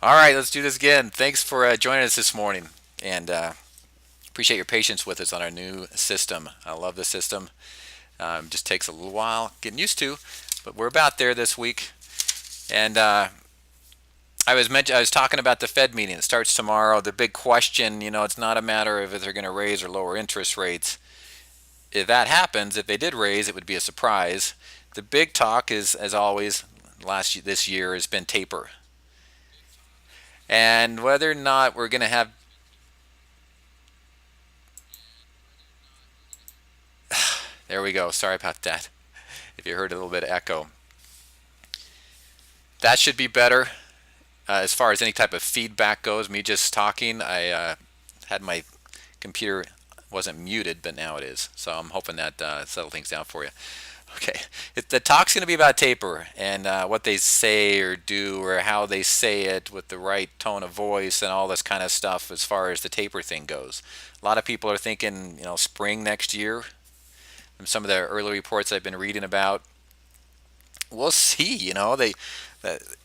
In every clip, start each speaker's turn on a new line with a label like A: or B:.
A: All right, let's do this again. Thanks for joining us this morning, and appreciate your patience with us on our new system. I love the system. Just takes a little while getting used to, but we're about there this week. And I was talking about the Fed meeting. It starts tomorrow. The big question, it's not a matter of if they're going to raise or lower interest rates. If that happens, if they did raise, it would be a surprise. The big talk is, as always, this year has been taper, and whether or not we're going to have. There we go. Sorry about that. If you heard a little bit of echo, that should be better. As far as any type of feedback goes, me just talking, I had my computer wasn't muted, but now it is. So I'm hoping that settle things down for you. Okay, the talk's going to be about taper and what they say or do or how they say it with the right tone of voice and all this kind of stuff as far as the taper thing goes. A lot of people are thinking, spring next year. From some of the early reports I've been reading about, we'll see.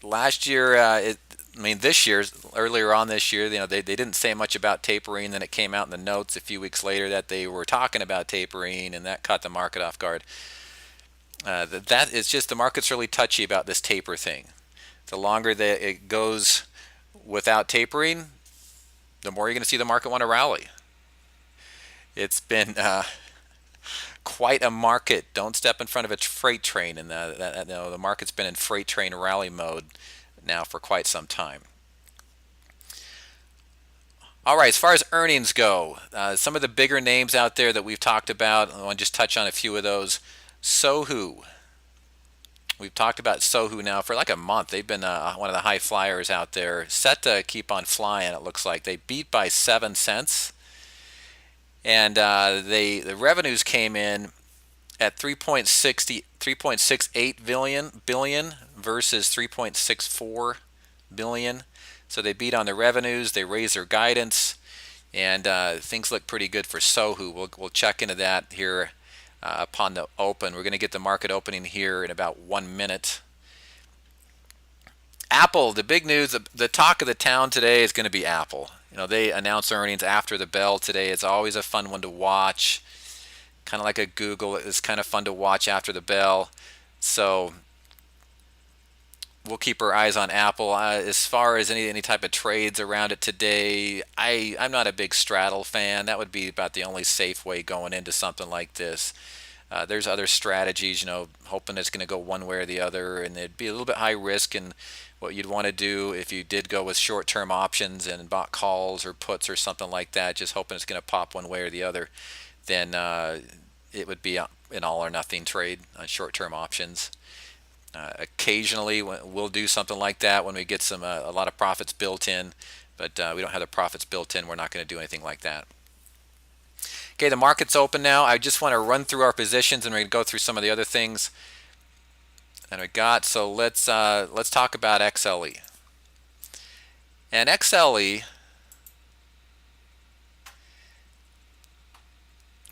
A: Last year, this year, earlier on this year, they didn't say much about tapering. Then it came out in the notes a few weeks later that they were talking about tapering, and that caught the market off guard. That is just the market's really touchy about this taper thing. The longer that it goes without tapering, the more you're going to see the market want to rally. It's been quite a market. Don't step in front of a freight train, and the market's been in freight train rally mode now for quite some time. All right, as far as earnings go, some of the bigger names out there that we've talked about, I want to just touch on a few of those. Sohu. We've talked about Sohu now for like a month. They've been one of the high flyers out there, set to keep on flying. It looks like they beat by 7 cents, and the revenues came in at 3.68 billion versus 3.64 billion. So they beat on the revenues. They raised their guidance, and things look pretty good for Sohu. We'll check into that here upon the open. We're going to get the market opening here in about 1 minute. Apple, the big news, the talk of the town today is going to be Apple. They announce earnings after the bell today. It's always a fun one to watch. Kind of like a Google. It's kind of fun to watch after the bell. So we'll keep our eyes on Apple. As far as any type of trades around it today, I'm not a big straddle fan. That would be about the only safe way going into something like this. There's other strategies, hoping it's going to go one way or the other, and it'd be a little bit high risk. And what you'd want to do if you did go with short-term options and bought calls or puts or something like that, just hoping it's going to pop one way or the other, then it would be an all or nothing trade on short-term options. Occasionally, we'll do something like that when we get a lot of profits built in, but we don't have the profits built in. We're not going to do anything like that. Okay, the market's open now. I just want to run through our positions, and we're going to go through some of the other things that we got. So let's talk about XLE. And XLE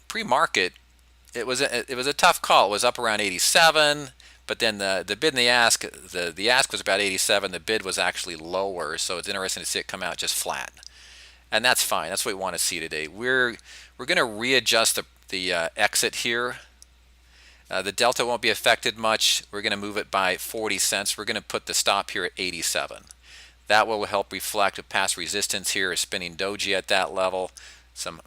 A: pre-market, it was a tough call. It was up around 87, but then the bid and the ask, the ask was about 87. The bid was actually lower, so it's interesting to see it come out just flat, and that's fine. That's what we want to see today. We're going to readjust the exit here. The delta won't be affected much. We're going to move it by 40 cents. We're going to put the stop here at 87. That will help reflect a past resistance here, a spinning doji at that level, some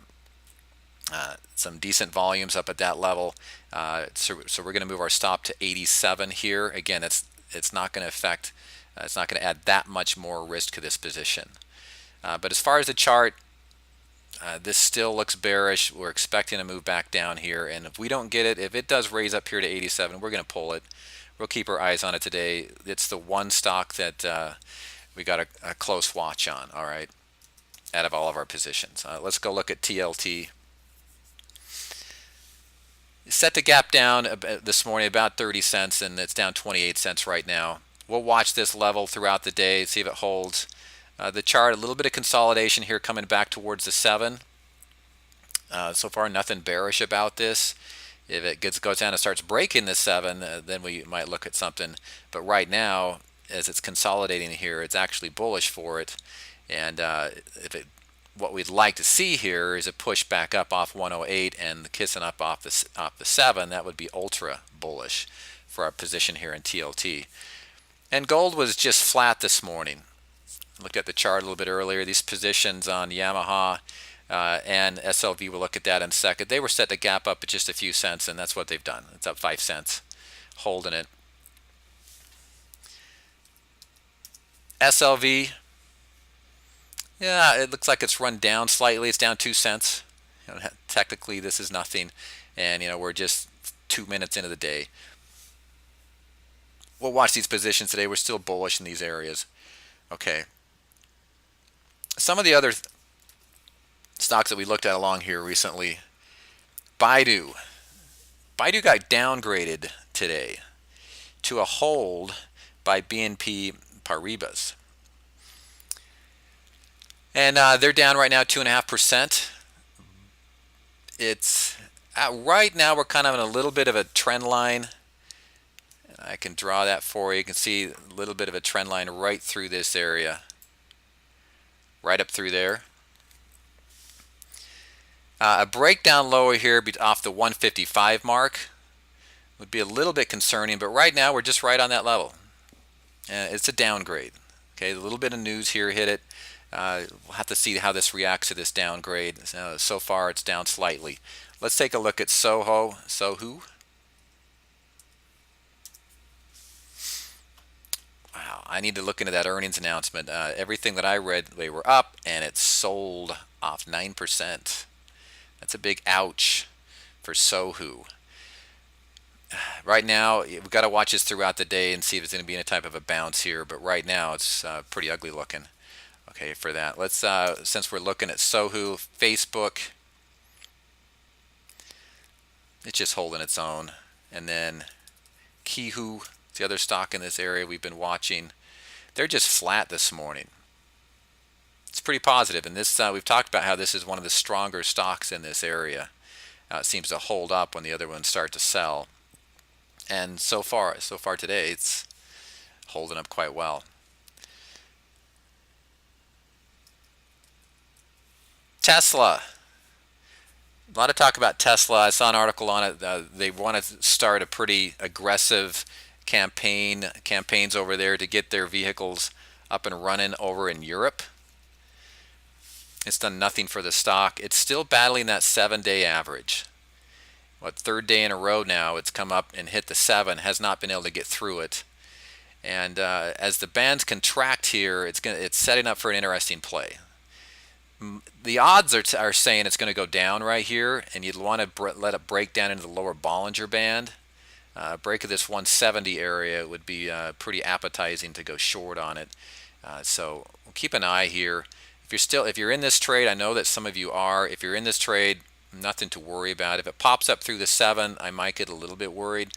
A: decent volumes up at that level. So we're going to move our stop to 87 here. Again, it's not going to affect, it's not going to add that much more risk to this position. But as far as the chart, this still looks bearish. We're expecting to move back down here, and if we don't get it, if it does raise up here to 87, we're going to pull it. We'll keep our eyes on it today. It's the one stock that we got a close watch on, all right, out of all of our positions. Let's go look at TLT. Set the gap down this morning about 30 cents, and it's down 28 cents right now. We'll watch this level throughout the day, see if it holds. The chart, a little bit of consolidation here coming back towards the 7. So far, nothing bearish about this. If it goes down and starts breaking the 7, then we might look at something. But right now, as it's consolidating here, it's actually bullish for it. And what we'd like to see here is a push back up off 108 and kissing up off the 7. That would be ultra bullish for our position here in TLT. And gold was just flat this morning. Looked at the chart a little bit earlier. These positions on Yamaha and SLV, we'll look at that in a second. They were set to gap up at just a few cents, and that's what they've done. It's up 5 cents, holding it. SLV, yeah, it looks like it's run down slightly. It's down 2 cents. Technically, this is nothing, and we're just 2 minutes into the day. We'll watch these positions today. We're still bullish in these areas. Okay. Some of the other stocks that we looked at along here recently, Baidu. Baidu got downgraded today to a hold by BNP Paribas. And they're down right now 2.5%. It's right now we're kind of in a little bit of a trend line. I can draw that for you. You can see a little bit of a trend line right through this area. Right up through there. A breakdown lower here off the 155 mark would be a little bit concerning, but right now we're just right on that level. It's a downgrade. Okay, a little bit of news here hit it. We'll have to see how this reacts to this downgrade. So far it's down slightly. Let's take a look at Sohu. Wow, I need to look into that earnings announcement. Everything that I read, they were up, and it sold off 9%. That's a big ouch for Sohu. Right now, we've got to watch this throughout the day and see if it's going to be any type of a bounce here. But right now, it's pretty ugly looking. Okay, for that, let's since we're looking at Sohu, Facebook, it's just holding its own, and then Kihu, the other stock in this area we've been watching, they're just flat this morning. It's pretty positive, and this we've talked about how this is one of the stronger stocks in this area. It seems to hold up when the other ones start to sell, and so far today it's holding up quite well. Tesla. A lot of talk about Tesla. I saw an article on it. They want to start a pretty aggressive campaigns over there to get their vehicles up and running over in Europe. It's done nothing for the stock. It's still battling that 7-day average. Third day in a row now it's come up and hit the 7, has not been able to get through it. And as the bands contract here, it's setting up for an interesting play. The odds are saying it's going to go down right here, and you'd want to let it break down into the lower Bollinger Band. Break of this 170 area would be pretty appetizing to go short on it. So keep an eye here. If you're in this trade, I know that some of you are. If you're in this trade, nothing to worry about. If it pops up through the 7, I might get a little bit worried.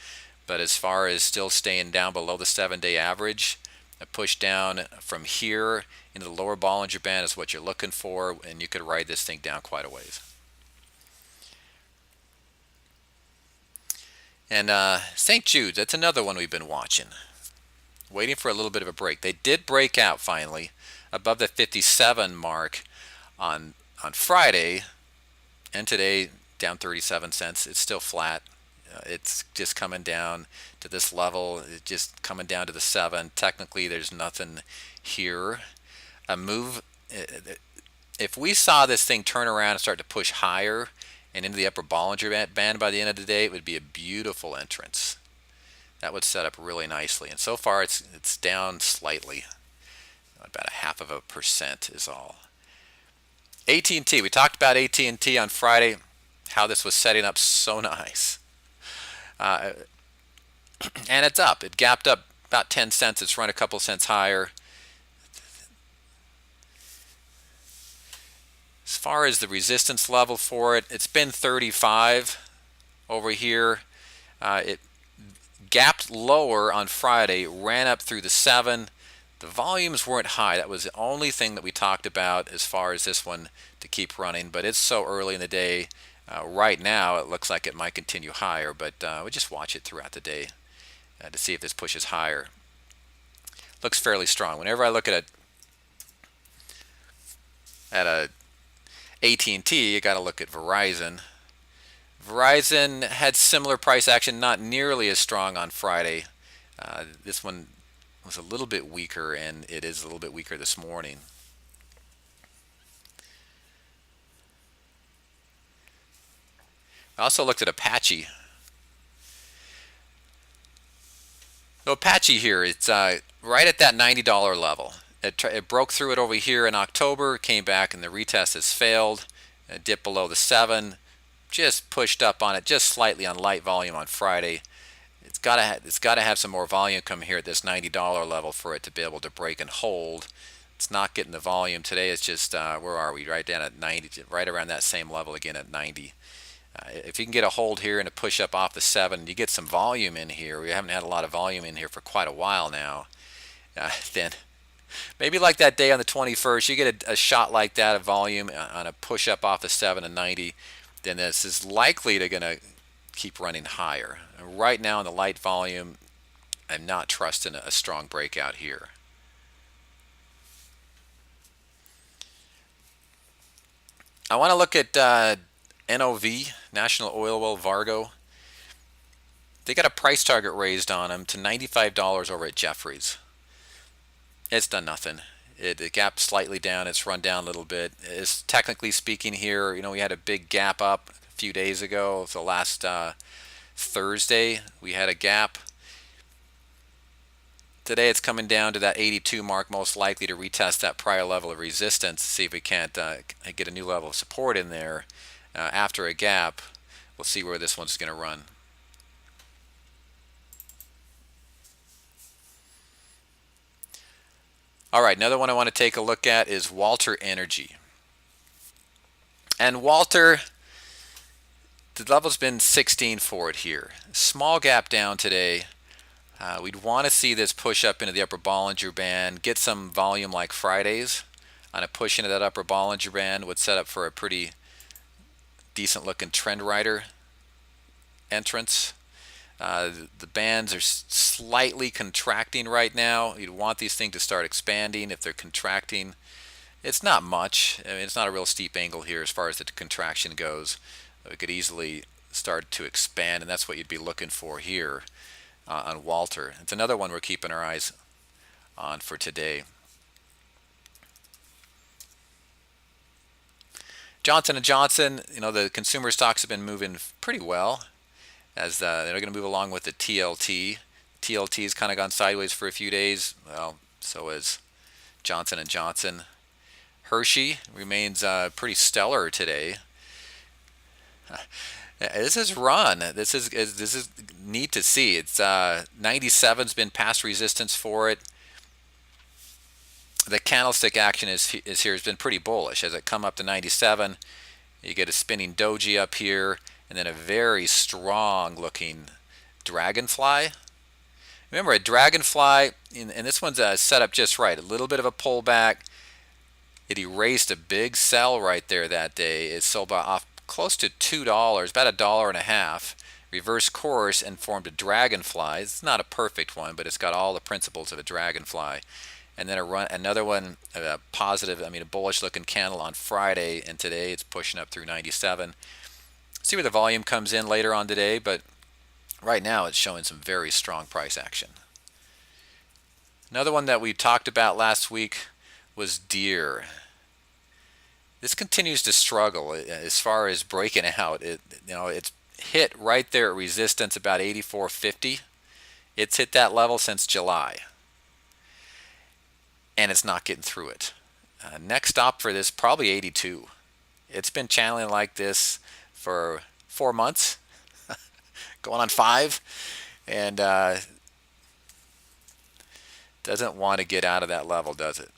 A: But as far as still staying down below the 7-day average, a push down from here into the lower Bollinger Band is what you're looking for, and you could ride this thing down quite a ways. And St. Jude's, that's another one we've been watching. Waiting for a little bit of a break. They did break out finally above the 57 mark on Friday, and today down 37 cents. It's still flat. It's just coming down to this level. It's just coming down to the 7. Technically, there's nothing here. A move, if we saw this thing turn around and start to push higher and into the upper Bollinger Band by the end of the day, it would be a beautiful entrance. That would set up really nicely. And so far, it's down slightly. About 0.5% is all. AT&T, we talked about AT&T on Friday, how this was setting up so nice. And it's up. It gapped up about 10 cents. It's run a couple cents higher. As far as the resistance level for it, it's been 35 over here. It gapped lower on Friday, ran up through the 7. The volumes weren't high. That was the only thing that we talked about as far as this one to keep running, but it's so early in the day. Right now, it looks like it might continue higher, but we'll just watch it throughout the day to see if this pushes higher. looks fairly strong. Whenever I look at a AT&T, you got to look at Verizon. Verizon had similar price action, not nearly as strong on Friday. This one was a little bit weaker, and it is a little bit weaker this morning. I also looked at Apache. So Apache here, it's right at that $90 level. It broke through it over here in October, came back, and the retest has failed. It dipped below the 7, just pushed up on it just slightly on light volume on Friday. It's got to have some more volume come here at this $90 level for it to be able to break and hold. It's not getting the volume today. It's just where are we? Right down at 90, right around that same level again at 90. If you can get a hold here and a push up off the 7, you get some volume in here. We haven't had a lot of volume in here for quite a while now. Then maybe like that day on the 21st, you get a shot like that of volume on a push up off the 7 and 90. Then this is likely to gonna keep running higher. Right now in the light volume, I'm not trusting a strong breakout here. I want to look at NOV, National Oil Well Vargo. They got a price target raised on them to $95 over at Jefferies. It's done nothing. It gapped slightly down. It's run down a little bit. It's technically speaking here, we had a big gap up a few days ago. So last Thursday, we had a gap. Today it's coming down to that 82 mark, most likely to retest that prior level of resistance, see if we can't get a new level of support in there after a gap. We'll see where this one's going to run. All right, another one I want to take a look at is Walter Energy. And Walter, the level's been 16 for it here. Small gap down today. We'd want to see this push up into the upper Bollinger Band, get some volume like Friday's. On a push into that upper Bollinger Band would set up for a pretty decent looking trend rider entrance. The bands are slightly contracting right now. You'd want these things to start expanding. If they're contracting, it's not much. I mean, it's not a real steep angle here as far as the contraction goes. It could easily start to expand, and that's what you'd be looking for here on Walter. It's another one we're keeping our eyes on for today. Johnson & Johnson, the consumer stocks have been moving pretty well as they're going to move along with the TLT. TLT has kind of gone sideways for a few days. Well, so has Johnson & Johnson. Hershey remains pretty stellar today. This is run. This is neat to see. It's 97's been past resistance for it. The candlestick action is here has been pretty bullish. As it come up to 97, you get a spinning doji up here, and then a very strong looking dragonfly. Remember, a dragonfly, and this one's set up just right. A little bit of a pullback. It erased a big sell right there that day. It sold off close to $2, about $1.50. Reverse course and formed a dragonfly. It's not a perfect one, but it's got all the principles of a dragonfly. And then another one, a positive, a bullish looking candle on Friday, and today it's pushing up through 97. See where the volume comes in later on today, but right now it's showing some very strong price action. Another one that we talked about last week was Deere. This continues to struggle as far as breaking out. It's hit right there at resistance about 84.50. It's hit that level since July, and it's not getting through it. Next stop for this, probably 82. It's been channeling like this for 4 months, going on 5, and doesn't want to get out of that level, does it?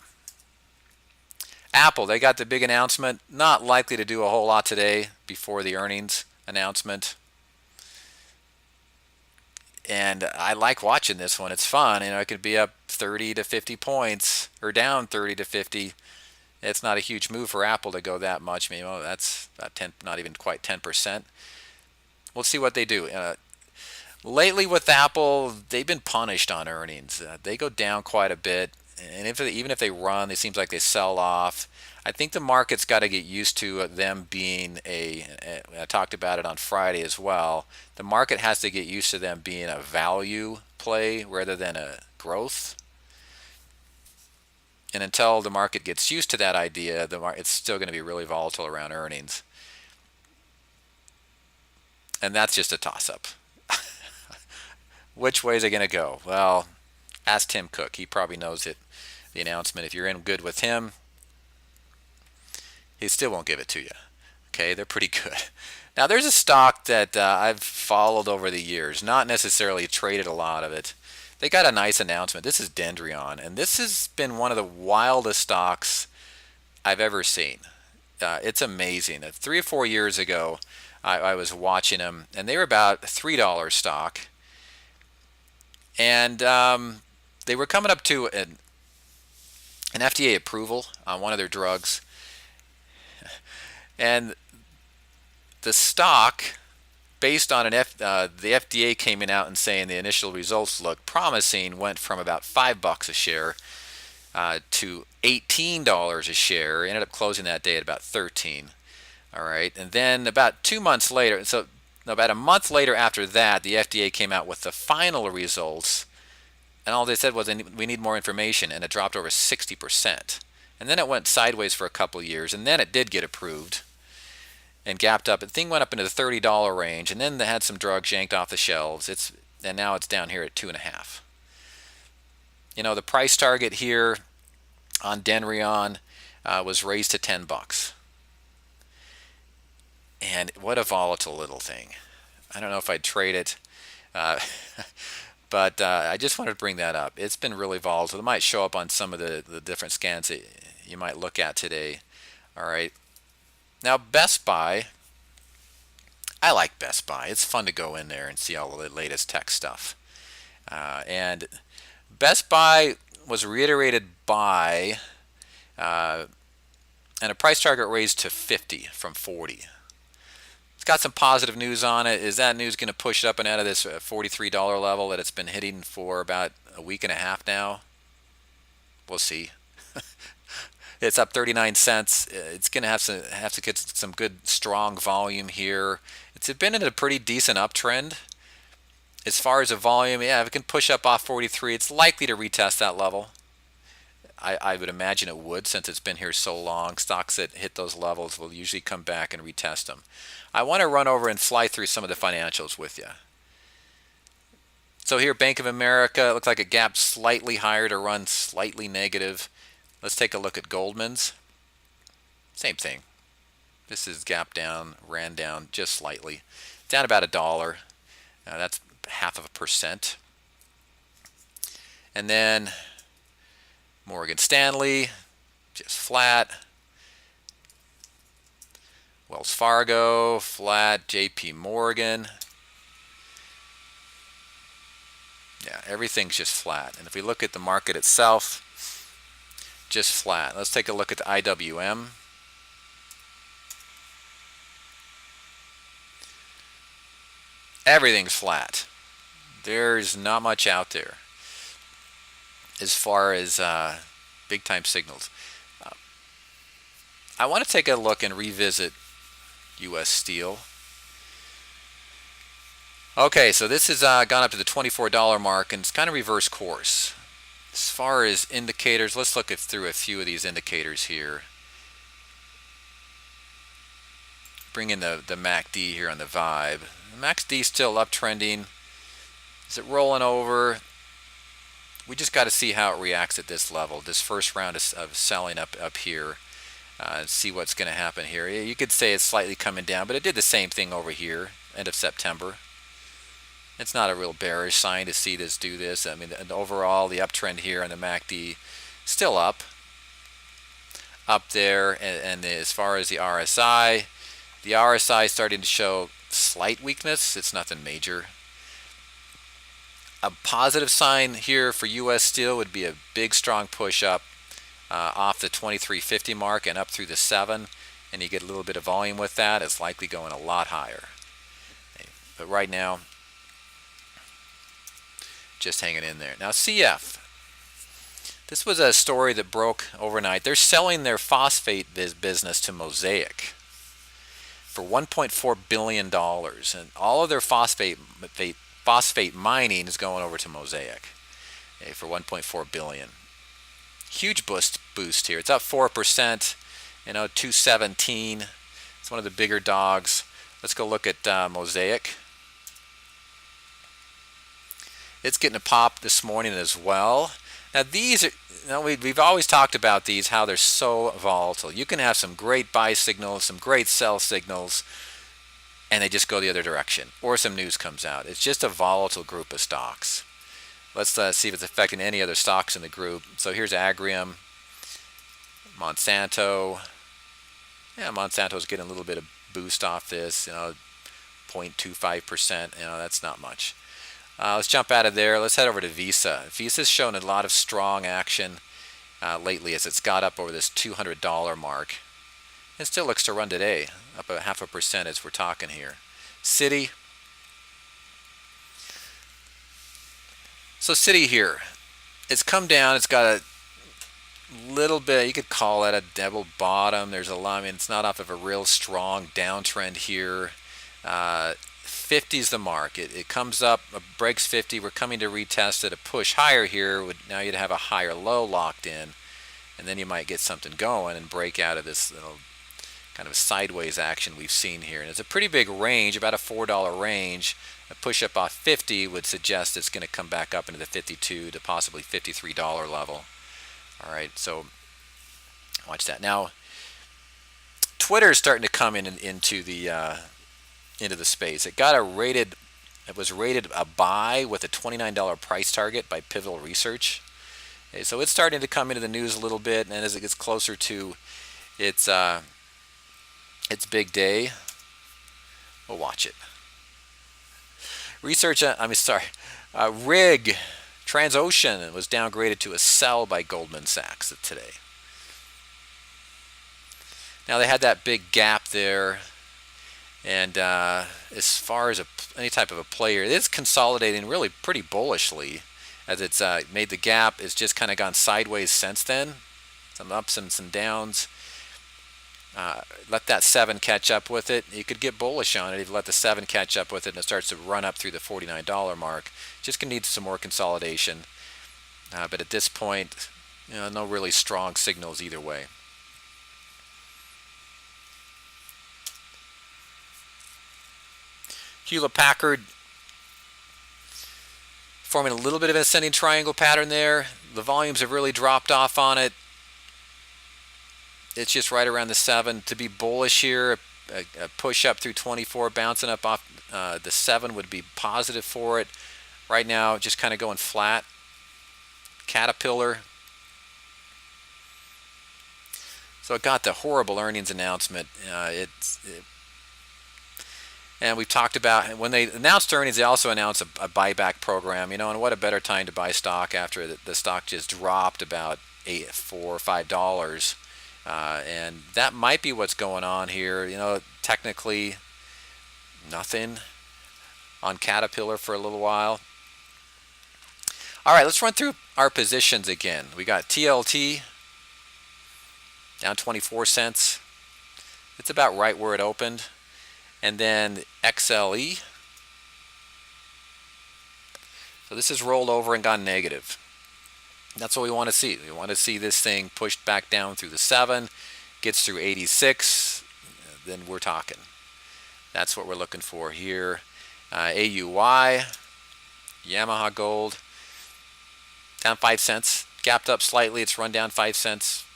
A: Apple, they got the big announcement. Not likely to do a whole lot today before the earnings announcement. And I like watching this one. It's fun. It could be up 30 to 50 points or down 30 to 50. It's not a huge move for Apple to go that much. That's about 10, not even quite 10%. We'll see what they do. Lately with Apple, they've been punished on earnings. They go down quite a bit, and even if they run, it seems like they sell off. I think the market's got to get used to them being I talked about it on Friday as well. The market has to get used to them being a value play rather than a growth. And until the market gets used to that idea, it's still going to be really volatile around earnings. And that's just a toss-up. Which way is it going to go? Well, ask Tim Cook. He probably knows it. The announcement. If you're in good with him, he still won't give it to you. Okay, they're pretty good. Now, there's a stock that I've followed over the years, not necessarily traded a lot of it. They got a nice announcement. This is Dendreon, and this has been one of the wildest stocks I've ever seen. It's amazing. 3 or 4 years ago, I was watching them, and they were about a $3 stock, and they were coming up to an FDA approval on one of their drugs, and the stock, based on the FDA came in out and saying the initial results look promising, went from about $5 a share to $18 a share. Ended up closing that day at about 13. All right, and then about 2 months later, so about a month later after that, the FDA came out with the final results, and all they said was we need more information, and it dropped over 60%. And then it went sideways for a couple of years, and then it did get approved and gapped up. The thing went up into the $30 range, and then they had some drugs yanked off the shelves. And now it's down here at 2.5. The price target here on Dendreon was raised to $10. And what a volatile little thing. I don't know if I'd trade it, but I just wanted to bring that up. It's been really volatile. It might show up on some of the different scans that you might look at today. All right. Now, Best Buy, I like Best Buy. It's fun to go in there and see all the latest tech stuff. And Best Buy was reiterated by, and a price target raised to 50 from 40. It's got some positive news on it. Is that news going to push it up and out of this $43 level that it's been hitting for about a week and a half now? We'll see. It's up 39 cents. It's going to have to get some good strong volume here. It's been in a pretty decent uptrend. As far as the volume, yeah, if it can push up off 43, it's likely to retest that level. I would imagine it would, since it's been here so long. Stocks that hit those levels will usually come back and retest them. I want to run over and fly through some of the financials with you. So here, Bank of America, it looks like it gapped slightly higher to run slightly negative. Let's take a look at Goldman's. Same thing. This is gap down, ran down just slightly. Down about $1. That's 0.5%. And then Morgan Stanley, just flat. Wells Fargo, flat. JP Morgan. Yeah, everything's just flat. And if we look at the market itself, just flat. Let's take a look at the IWM. Everything's flat. There's not much out there as far as big time signals. I want to take a look and revisit U.S. Steel. Okay, so this has gone up to the $24 mark, and it's kind of reverse course. As far as indicators, let's look through a few of these indicators here. Bring in the MACD here on the Vibe. The MACD is still uptrending. Is it rolling over? We just got to see how it reacts at this level. This first round of selling up here. See what's going to happen here. You could say it's slightly coming down, but it did the same thing over here, end of September. It's not a real bearish sign to see this do this. I mean, overall, the uptrend here on the MACD still up there. And as far as the RSI is starting to show slight weakness. It's nothing major. A positive sign here for U.S. Steel would be a big, strong push up off the 2350 mark and up through the 7, and you get a little bit of volume with that. It's likely going a lot higher. But right now, just hanging in there. Now CF, this was a story that broke overnight. They're selling their phosphate business to Mosaic for $1.4 billion, and all of their phosphate mining is going over to Mosaic, okay, for $1.4 billion. Huge boost here. It's up 4%, 217. It's one of the bigger dogs. Let's go look at Mosaic. It's getting a pop this morning as well. Now these are, we've always talked about these, how they're so volatile. You can have some great buy signals, some great sell signals, and they just go the other direction, or some news comes out. It's just a volatile group of stocks. Let's see if it's affecting any other stocks in the group. So here's Agrium, Monsanto. Yeah, Monsanto's getting a little bit of boost off this, 0.25%. That's not much. Let's jump out of there. Let's head over to Visa. Visa's shown a lot of strong action lately as it's got up over this $200 mark. It still looks to run today, up 0.5% as we're talking here. Citi. So Citi here, it's come down. It's got a little bit, you could call it a double bottom. There's a lot, it's not off of a real strong downtrend here. 50 is the mark. It comes up, breaks 50. We're coming to retest it, a push higher here. Now you'd have a higher low locked in, and then you might get something going and break out of this little kind of sideways action we've seen here. And it's a pretty big range, about a $4 range. A push up off 50 would suggest it's going to come back up into the 52 to possibly $53 level. All right, so watch that. Now, Twitter is starting to come into the space. It was rated a buy with a $29 price target by Pivotal Research. Okay, so it's starting to come into the news a little bit, and as it gets closer to its big day, we'll watch it. RIG, Transocean was downgraded to a sell by Goldman Sachs today. Now they had that big gap there, and as far as any type of a player, it's consolidating really pretty bullishly as it's made the gap. It's just kind of gone sideways since then, some ups and some downs. Let that 7 catch up with it. You could get bullish on it if you let the 7 catch up with it and it starts to run up through the $49 mark. Just going to need some more consolidation. But at this point, no really strong signals either way. Hewlett-Packard forming a little bit of an ascending triangle pattern there. The volumes have really dropped off on it. It's just right around the 7. To be bullish here, a push up through 24, bouncing up off the 7 would be positive for it. Right now, just kind of going flat. Caterpillar. So it got the horrible earnings announcement. And we've talked about, when they announced earnings, they also announced a buyback program. And what a better time to buy stock after the stock just dropped about $4 or $5. And that might be what's going on here. Technically nothing on Caterpillar for a little while. All right, let's run through our positions again. We got TLT down 24 cents. It's about right where it opened. And then XLE. So this has rolled over and gone negative. That's what we want to see. We want to see this thing pushed back down through the 7, gets through 86, then we're talking. That's what we're looking for here. AUY, Yamaha Gold, down 5 cents. Gapped up slightly. It's run down 5 cents.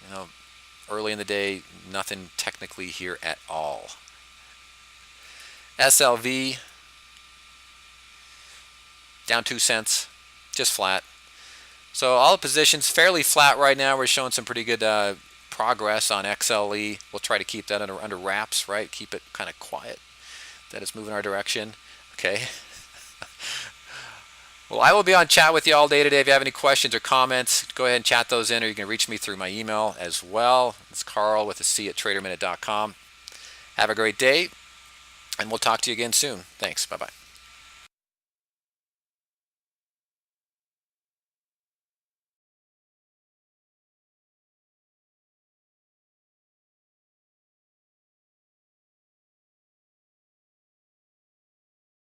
A: Early in the day, nothing technically here at all. SLV, down 2 cents, just flat. So all the positions fairly flat right now. We're showing some pretty good progress on XLE. We'll try to keep that under wraps, right? Keep it kind of quiet that it's moving our direction. Okay. Well, I will be on chat with you all day today. If you have any questions or comments, go ahead and chat those in, or you can reach me through my email as well. It's Carl with a C at TraderMinute.com. Have a great day, and we'll talk to you again soon. Thanks. Bye-bye.